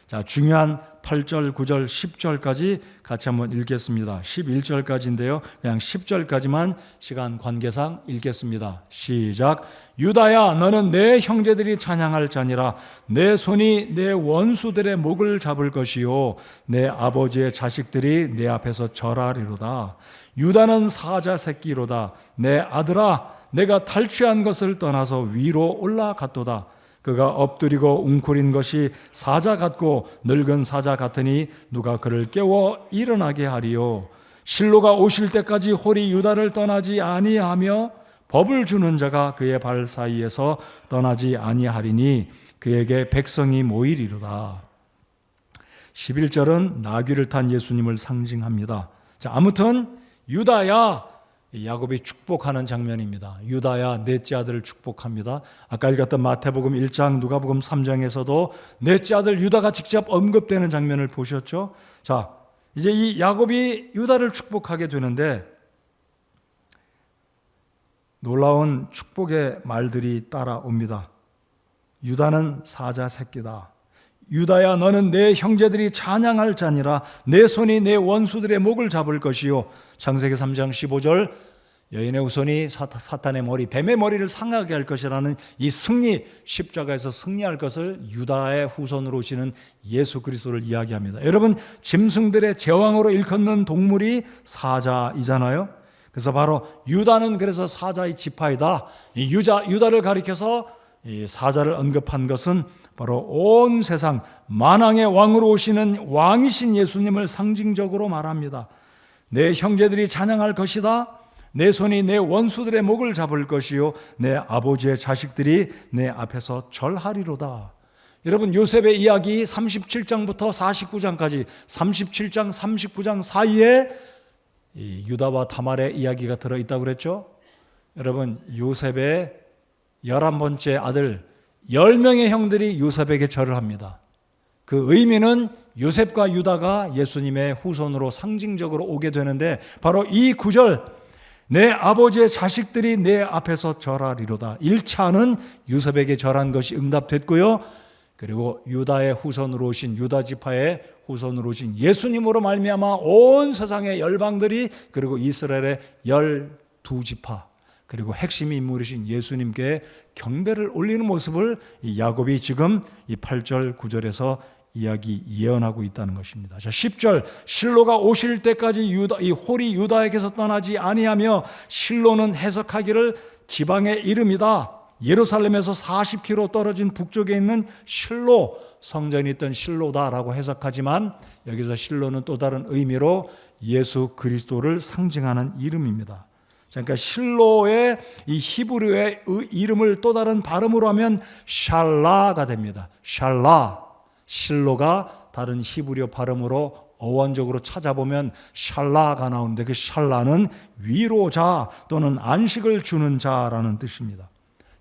S1: 자 중요한 8절, 9절, 10절까지 같이 한번 읽겠습니다. 11절까지인데요. 그냥 10절까지만 시간 관계상 읽겠습니다. 시작. 유다야 너는 내 형제들이 찬양할 자니라. 내 손이 내 원수들의 목을 잡을 것이요 내 아버지의 자식들이 내 앞에서 절하리로다. 유다는 사자 새끼로다. 내 아들아 내가 탈취한 것을 떠나서 위로 올라갔도다. 그가 엎드리고 웅크린 것이 사자 같고 늙은 사자 같으니 누가 그를 깨워 일어나게 하리요. 실로가 오실 때까지 홀이 유다를 떠나지 아니하며 법을 주는 자가 그의 발 사이에서 떠나지 아니하리니 그에게 백성이 모이리로다. 11절은 나귀를 탄 예수님을 상징합니다. 자, 아무튼 유다야, 야곱이 축복하는 장면입니다. 유다야 넷째 아들을 축복합니다. 아까 읽었던 마태복음 1장, 누가복음 3장에서도 넷째 아들 유다가 직접 언급되는 장면을 보셨죠? 자, 이제 이 야곱이 유다를 축복하게 되는데 놀라운 축복의 말들이 따라옵니다. 유다는 사자 새끼다. 유다야 너는 내 형제들이 찬양할 자니라. 내 손이 내 원수들의 목을 잡을 것이요. 창세기 3장 15절 여인의 후손이 사탄의 머리, 뱀의 머리를 상하게 할 것이라는 이 승리, 십자가에서 승리할 것을 유다의 후손으로 오시는 예수 그리스도를 이야기합니다. 여러분 짐승들의 제왕으로 일컫는 동물이 사자이잖아요. 그래서 바로 유다는 그래서 사자의 지파이다. 이 유다를 가리켜서 이 사자를 언급한 것은 바로 온 세상 만왕의 왕으로 오시는 왕이신 예수님을 상징적으로 말합니다. 내 형제들이 찬양할 것이다. 내 손이 내 원수들의 목을 잡을 것이요 내 아버지의 자식들이 내 앞에서 절하리로다. 여러분 요셉의 이야기 37장부터 49장까지 37장 39장 사이에 이 유다와 다말의 이야기가 들어있다고 그랬죠. 여러분 요셉의 11번째 아들 10명의 형들이 요셉에게 절을 합니다. 그 의미는 요셉과 유다가 예수님의 후손으로 상징적으로 오게 되는데 바로 이 구절 내 아버지의 자식들이 내 앞에서 절하리로다. 1차는 요셉에게 절한 것이 응답됐고요. 그리고 유다의 후손으로 오신 유다 지파의 후손으로 오신 예수님으로 말미암아 온 세상의 열방들이 그리고 이스라엘의 12지파 그리고 핵심 인물이신 예수님께 경배를 올리는 모습을 이 야곱이 지금 이 8절 9절에서 예언하고 있다는 것입니다. 자, 10절 실로가 오실 때까지 이 홀이 유다에게서 떠나지 아니하며 실로는 해석하기를 지방의 이름이다. 예루살렘에서 40km 떨어진 북쪽에 있는 실로 성전이 있던 실로다라고 해석하지만 여기서 실로는 또 다른 의미로 예수 그리스도를 상징하는 이름입니다. 그러니까 실로의 이 히브리어의 이름을 또 다른 발음으로 하면 샬라가 됩니다. 샬라. 실로가 다른 히브리어 발음으로 어원적으로 찾아보면 샬라가 나오는데 그 샬라는 위로자 또는 안식을 주는 자라는 뜻입니다.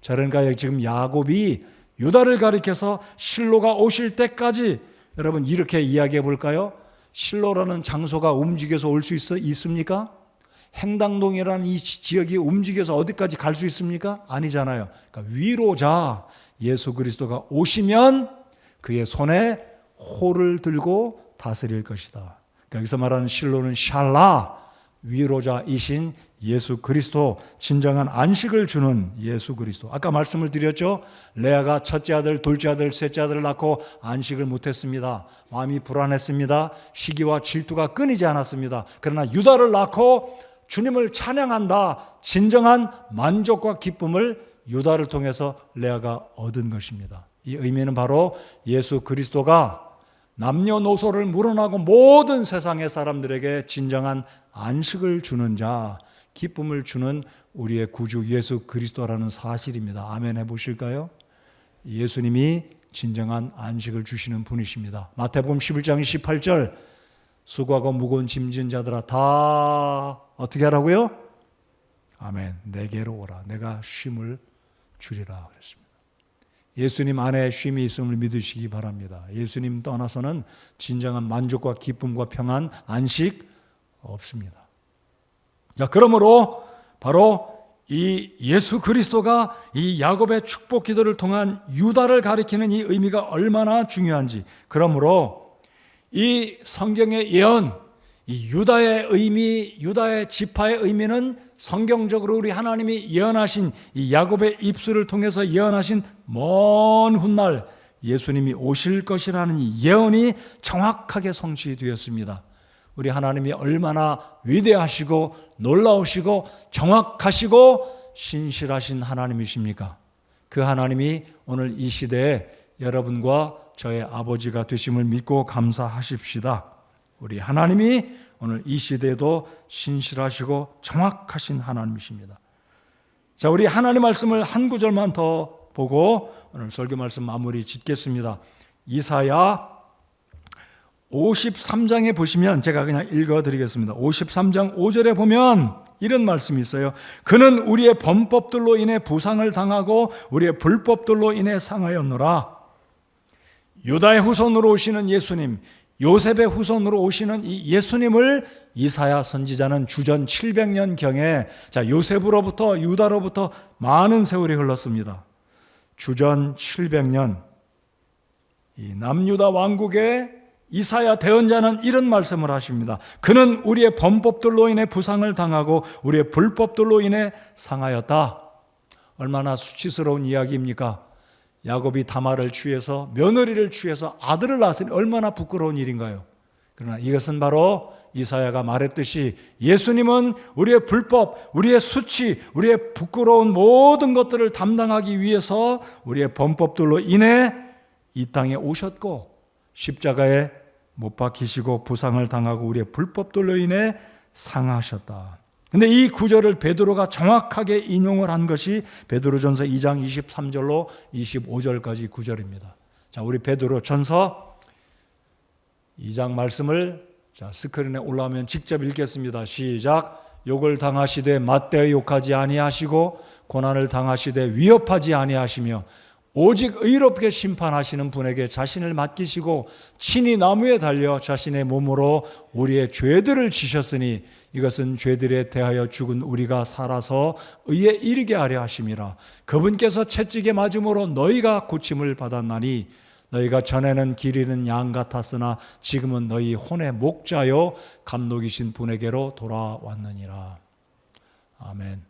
S1: 자, 그러니까 지금 야곱이 유다를 가리켜서 실로가 오실 때까지 여러분 이렇게 이야기해 볼까요? 실로라는 장소가 움직여서 올 수 있습니까? 행당동이라는 이 지역이 움직여서 어디까지 갈 수 있습니까? 아니잖아요. 그러니까 위로자 예수 그리스도가 오시면 그의 손에 호를 들고 다스릴 것이다. 그러니까 여기서 말하는 실로는 샬라, 위로자이신 예수 그리스도, 진정한 안식을 주는 예수 그리스도. 아까 말씀을 드렸죠. 레아가 첫째 아들, 둘째 아들, 셋째 아들을 낳고 안식을 못했습니다. 마음이 불안했습니다. 시기와 질투가 끊이지 않았습니다. 그러나 유다를 낳고 주님을 찬양한다. 진정한 만족과 기쁨을 유다를 통해서 레아가 얻은 것입니다. 이 의미는 바로 예수 그리스도가 남녀노소를 물어나고 모든 세상의 사람들에게 진정한 안식을 주는 자, 기쁨을 주는 우리의 구주 예수 그리스도라는 사실입니다. 아멘 해보실까요? 예수님이 진정한 안식을 주시는 분이십니다. 마태복음 11장 18절 수고하고 무거운 짐진 자들아 다 어떻게 하라고요? 아멘. 내게로 오라. 내가 쉼을 주리라 그랬습니다. 예수님 안에 쉼이 있음을 믿으시기 바랍니다. 예수님 떠나서는 진정한 만족과 기쁨과 평안, 안식 없습니다. 자, 그러므로 바로 이 예수 그리스도가 이 야곱의 축복 기도를 통한 유다를 가리키는 이 의미가 얼마나 중요한지, 그러므로 이 성경의 예언, 이 유다의 의미, 유다의 지파의 의미는 성경적으로 우리 하나님이 예언하신 이 야곱의 입술을 통해서 예언하신 먼 훗날 예수님이 오실 것이라는 이 예언이 정확하게 성취되었습니다. 우리 하나님이 얼마나 위대하시고 놀라우시고 정확하시고 신실하신 하나님이십니까? 그 하나님이 오늘 이 시대에 여러분과 저의 아버지가 되심을 믿고 감사하십시다. 우리 하나님이 오늘 이 시대에도 신실하시고 정확하신 하나님이십니다. 자, 우리 하나님 말씀을 한 구절만 더 보고 오늘 설교 말씀 마무리 짓겠습니다. 이사야 53장에 보시면 제가 그냥 읽어드리겠습니다. 53장 5절에 보면 이런 말씀이 있어요. 그는 우리의 범법들로 인해 부상을 당하고 우리의 불법들로 인해 상하였노라. 유다의 후손으로 오시는 예수님, 요셉의 후손으로 오시는 이 예수님을 이사야 선지자는 주전 700년경에 요셉으로부터 유다로부터 많은 세월이 흘렀습니다. 주전 700년 이 남유다 왕국의 이사야 대언자는 이런 말씀을 하십니다. 그는 우리의 범법들로 인해 부상을 당하고 우리의 불법들로 인해 상하였다. 얼마나 수치스러운 이야기입니까? 야곱이 다말을 취해서 며느리를 취해서 아들을 낳았으니 얼마나 부끄러운 일인가요? 그러나 이것은 바로 이사야가 말했듯이 예수님은 우리의 불법, 우리의 수치, 우리의 부끄러운 모든 것들을 담당하기 위해서 우리의 범법들로 인해 이 땅에 오셨고 십자가에 못 박히시고 부상을 당하고 우리의 불법들로 인해 상하셨다. 근데 이 구절을 베드로가 정확하게 인용을 한 것이 베드로전서 2장 23절로 25절까지 구절입니다. 자, 우리 베드로전서 2장 말씀을 스크린에 올라오면 직접 읽겠습니다. 시작. 욕을 당하시되 맞대어 욕하지 아니하시고 고난을 당하시되 위협하지 아니하시며 오직 의롭게 심판하시는 분에게 자신을 맡기시고 친히 나무에 달려 자신의 몸으로 우리의 죄들을 지셨으니 이것은 죄들에 대하여 죽은 우리가 살아서 의에 이르게 하려 하심이라. 그분께서 채찍에 맞음으로 너희가 고침을 받았나니 너희가 전에는 길 잃은 양 같았으나 지금은 너희 혼의 목자요 감독이신 분에게로 돌아왔느니라. 아멘.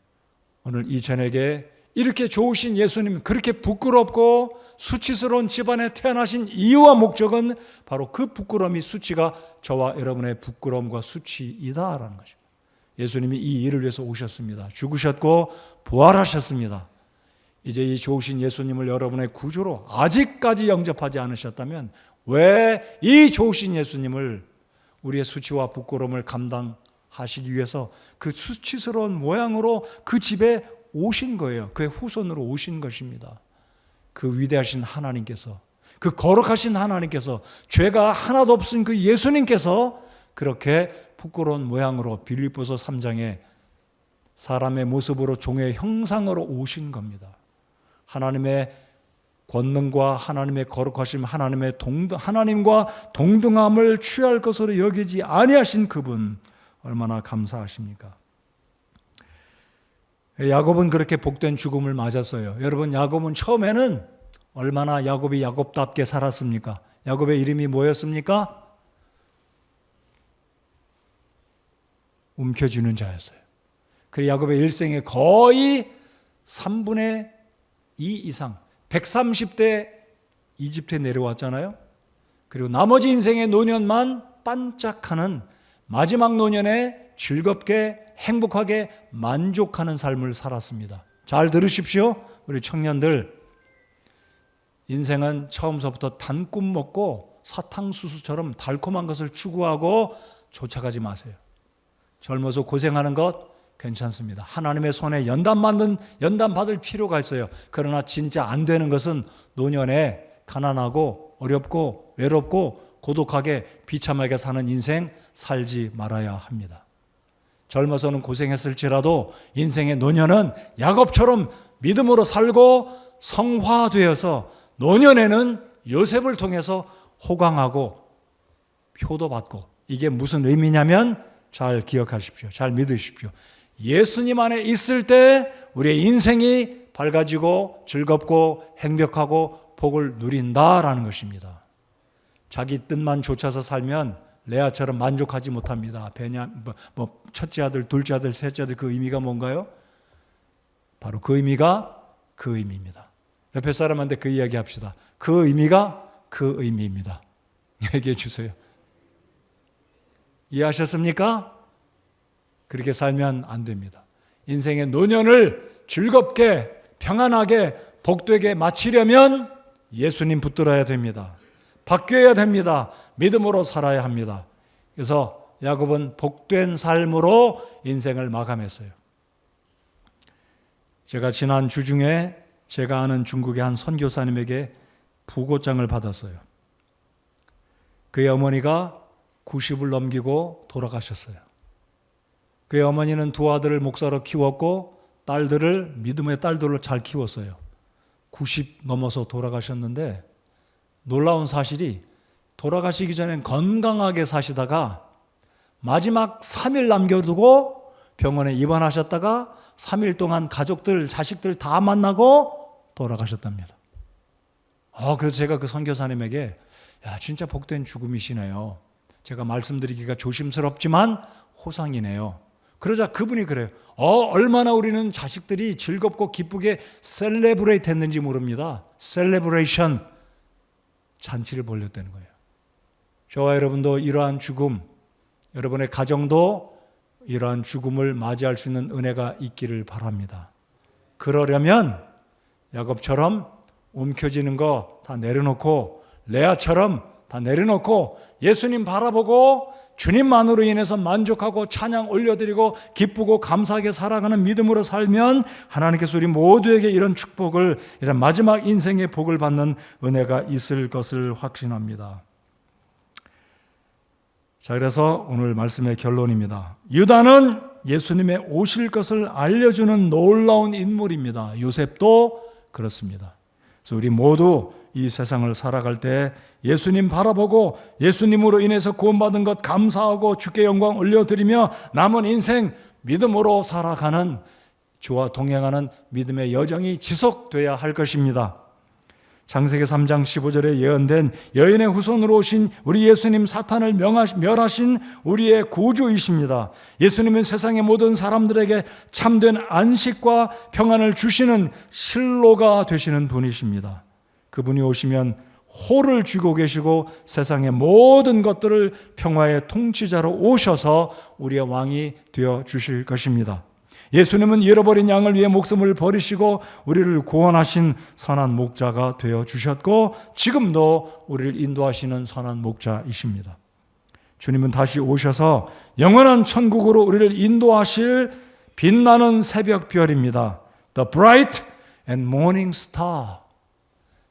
S1: 오늘 이 저녁에 이렇게 좋으신 예수님, 그렇게 부끄럽고 수치스러운 집안에 태어나신 이유와 목적은 바로 그 부끄러움이, 수치가 저와 여러분의 부끄러움과 수치이다라는 거죠. 예수님이 이 일을 위해서 오셨습니다. 죽으셨고 부활하셨습니다. 이제 이 좋으신 예수님을 여러분의 구주로 아직까지 영접하지 않으셨다면 왜 이 좋으신 예수님을 우리의 수치와 부끄러움을 감당하시기 위해서 그 수치스러운 모양으로 그 집에 오신 거예요. 그의 후손으로 오신 것입니다. 그 위대하신 하나님께서, 그 거룩하신 하나님께서, 죄가 하나도 없은 그 예수님께서 그렇게 부끄러운 모양으로 빌립보서 3장에 사람의 모습으로 종의 형상으로 오신 겁니다. 하나님의 권능과 하나님의 거룩하심, 하나님과 동등함을 취할 것으로 여기지 아니하신 그분, 얼마나 감사하십니까? 야곱은 그렇게 복된 죽음을 맞았어요. 여러분, 야곱은 처음에는 얼마나 야곱이 야곱답게 살았습니까? 야곱의 이름이 뭐였습니까? 움켜쥐는 자였어요. 그리고 야곱의 일생의 거의 3분의 2 이상, 130대 이집트에 내려왔잖아요. 그리고 나머지 인생의 노년만 반짝하는 마지막 노년에 즐겁게 행복하게 만족하는 삶을 살았습니다. 잘 들으십시오. 우리 청년들, 인생은 처음서부터 단꿈 먹고 사탕수수처럼 달콤한 것을 추구하고 쫓아가지 마세요. 젊어서 고생하는 것 괜찮습니다. 하나님의 손에 연단 받을 필요가 있어요. 그러나 진짜 안 되는 것은 노년에 가난하고 어렵고 외롭고 고독하게 비참하게 사는 인생 살지 말아야 합니다. 젊어서는 고생했을지라도 인생의 노년은 야곱처럼 믿음으로 살고 성화되어서 노년에는 요셉을 통해서 호강하고 효도 받고, 이게 무슨 의미냐면 잘 기억하십시오. 잘 믿으십시오. 예수님 안에 있을 때 우리의 인생이 밝아지고 즐겁고 행복하고 복을 누린다라는 것입니다. 자기 뜻만 쫓아서 살면 레아처럼 만족하지 못합니다. 첫째 아들, 둘째 아들, 셋째 아들, 그 의미가 뭔가요? 바로 그 의미가 그 의미입니다. 옆에 사람한테 그 이야기 합시다. 그 의미가 그 의미입니다. 얘기해 주세요. 이해하셨습니까? 그렇게 살면 안 됩니다. 인생의 노년을 즐겁게 평안하게 복되게 마치려면 예수님 붙들어야 됩니다. 바뀌어야 됩니다. 믿음으로 살아야 합니다. 그래서 야곱은 복된 삶으로 인생을 마감했어요. 제가 지난 주 중에 제가 아는 중국의 한 선교사님에게 부고장을 받았어요. 그의 어머니가 90을 넘기고 돌아가셨어요. 그의 어머니는 두 아들을 목사로 키웠고 딸들을 믿음의 딸들로 잘 키웠어요. 90 넘어서 돌아가셨는데 놀라운 사실이, 돌아가시기 전엔 건강하게 사시다가 마지막 3일 남겨두고 병원에 입원하셨다가 3일 동안 가족들, 자식들 다 만나고 돌아가셨답니다. 그래서 제가 그 선교사님에게 진짜 복된 죽음이시네요. 제가 말씀드리기가 조심스럽지만 호상이네요. 그러자 그분이 그래요. 얼마나 우리는 자식들이 즐겁고 기쁘게 셀레브레이트 했는지 모릅니다. 셀레브레이션, 잔치를 벌였다는 거예요. 저와 여러분도 이러한 죽음, 여러분의 가정도 이러한 죽음을 맞이할 수 있는 은혜가 있기를 바랍니다. 그러려면 야곱처럼 움켜쥐는 거 다 내려놓고, 레아처럼 다 내려놓고 예수님 바라보고 주님만으로 인해서 만족하고 찬양 올려드리고 기쁘고 감사하게 살아가는 믿음으로 살면 하나님께서 우리 모두에게 이런 축복을, 이런 마지막 인생의 복을 받는 은혜가 있을 것을 확신합니다. 자, 그래서 오늘 말씀의 결론입니다. 유다는 예수님의 오실 것을 알려주는 놀라운 인물입니다. 요셉도 그렇습니다. 그래서 우리 모두 이 세상을 살아갈 때 예수님 바라보고 예수님으로 인해서 구원받은 것 감사하고 주께 영광 올려드리며 남은 인생 믿음으로 살아가는, 주와 동행하는 믿음의 여정이 지속돼야 할 것입니다. 창세기 3장 15절에 예언된 여인의 후손으로 오신 우리 예수님, 사탄을 멸하신 우리의 구주이십니다. 예수님은 세상의 모든 사람들에게 참된 안식과 평안을 주시는 실로가 되시는 분이십니다. 그분이 오시면 호를 쥐고 계시고 세상의 모든 것들을 평화의 통치자로 오셔서 우리의 왕이 되어 주실 것입니다. 예수님은 잃어버린 양을 위해 목숨을 버리시고 우리를 구원하신 선한 목자가 되어 주셨고 지금도 우리를 인도하시는 선한 목자이십니다. 주님은 다시 오셔서 영원한 천국으로 우리를 인도하실 빛나는 새벽별입니다. The bright and morning star.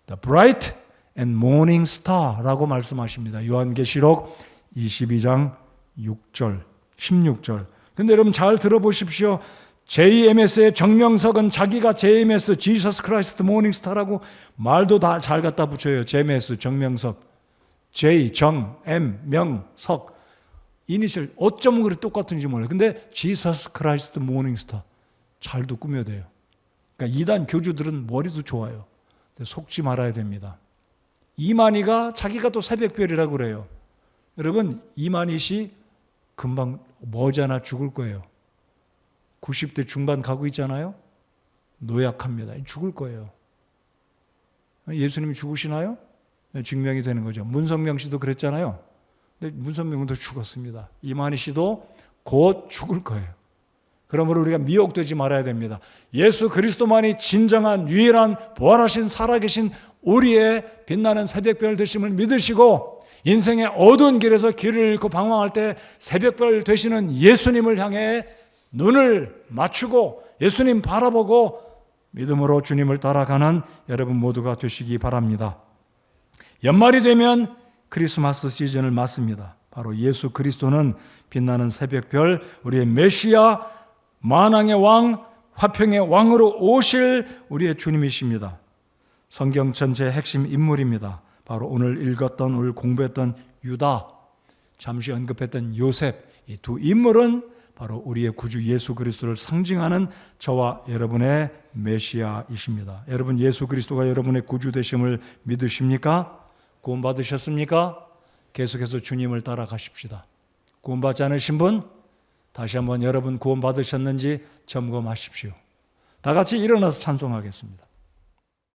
S1: The bright and morning star라고 말씀하십니다. 요한계시록 22장 6절, 16절. 근데 여러분 잘 들어보십시오. JMS의 정명석은 자기가 JMS, Jesus Christ Morning Star라고 말도 다 잘 갖다 붙여요. JMS, 정명석. J, 정, M, 명, 석. 이니셜 어쩌면 그렇게 똑같은지 몰라요. 근데 Jesus Christ Morning Star. 잘도 꾸며대요. 그러니까 이단 교주들은 머리도 좋아요. 속지 말아야 됩니다. 이만희가 자기가 또 새벽별이라고 그래요. 여러분, 이만희 씨 금방 머지않아 죽을 거예요. 90대 중반 가고 있잖아요. 노약합니다. 죽을 거예요. 예수님이 죽으시나요? 증명이 되는 거죠. 문성명 씨도 그랬잖아요. 근데 문성명도 죽었습니다. 이만희 씨도 곧 죽을 거예요. 그러므로 우리가 미혹되지 말아야 됩니다. 예수 그리스도만이 진정한 유일한 부활하신 살아계신 우리의 빛나는 새벽별 되심을 믿으시고 인생의 어두운 길에서 길을 잃고 방황할 때 새벽별 되시는 예수님을 향해 눈을 맞추고 예수님 바라보고 믿음으로 주님을 따라가는 여러분 모두가 되시기 바랍니다. 연말이 되면 크리스마스 시즌을 맞습니다. 바로 예수 그리스도는 빛나는 새벽별, 우리의 메시아, 만왕의 왕, 화평의 왕으로 오실 우리의 주님이십니다. 성경 전체의 핵심 인물입니다. 바로 오늘 읽었던, 오늘 공부했던 유다, 잠시 언급했던 요셉, 이 두 인물은 바로 우리의 구주 예수 그리스도를 상징하는 저와 여러분의 메시아이십니다. 여러분, 예수 그리스도가 여러분의 구주 되심을 믿으십니까? 구원받으셨습니까? 계속해서 주님을 따라가십시다. 구원받지 않으신 분, 다시 한번 여러분 구원받으셨는지 점검하십시오. 다 같이 일어나서 찬송하겠습니다.